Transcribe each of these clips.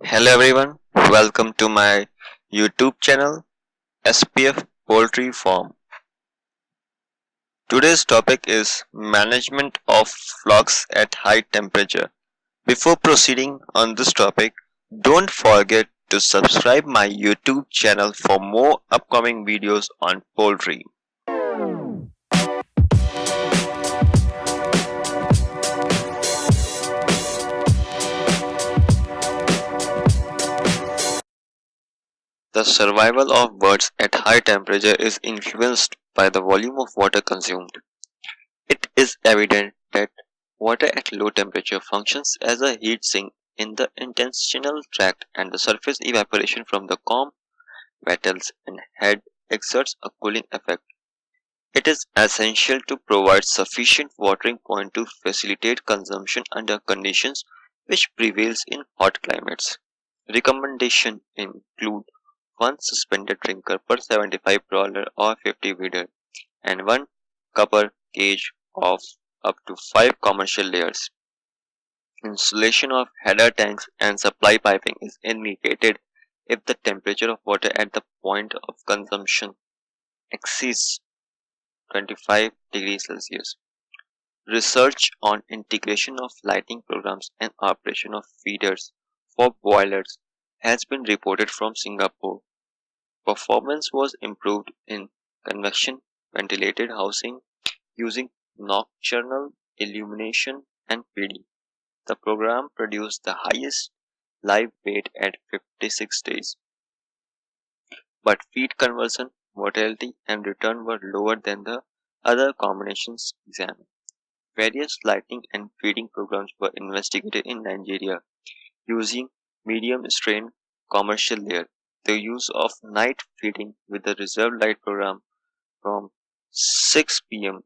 Hello everyone, welcome to my YouTube channel SPF Poultry Farm. Today's topic is management of flocks at high temperature. Before proceeding on this topic, don't forget to subscribe my YouTube channel for more upcoming videos on poultry. The survival of birds at high temperature is influenced by the volume of water consumed. It is evident that water at low temperature functions as a heat sink in the intestinal tract, and the surface evaporation from the comb, metals, and head exerts a cooling effect. It is essential to provide sufficient watering point to facilitate consumption under conditions which prevails in hot climates. Recommendations include one suspended drinker per 75 brawler or 50 breeder, and one copper cage of up to 5 commercial layers. Installation of header tanks and supply piping is indicated if the temperature of water at the point of consumption exceeds 25 degrees Celsius. Research on integration of lighting programs and operation of feeders for boilers has been reported from Singapore. Performance was improved in convection ventilated housing using nocturnal illumination and feeding. The program produced the highest live weight at 56 days, but feed conversion, mortality, and return were lower than the other combinations examined. Various lighting and feeding programs were investigated in Nigeria using medium strain commercial layer. The use of night feeding with the reserve light program from 6 p.m.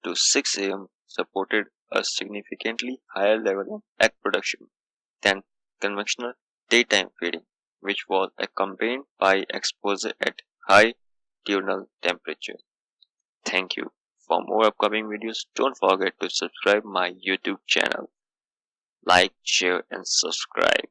to 6 a.m. supported a significantly higher level of egg production than conventional daytime feeding, which was accompanied by exposure at high diurnal temperature. Thank you. For more upcoming videos, don't forget to subscribe my YouTube channel. Like, share and subscribe.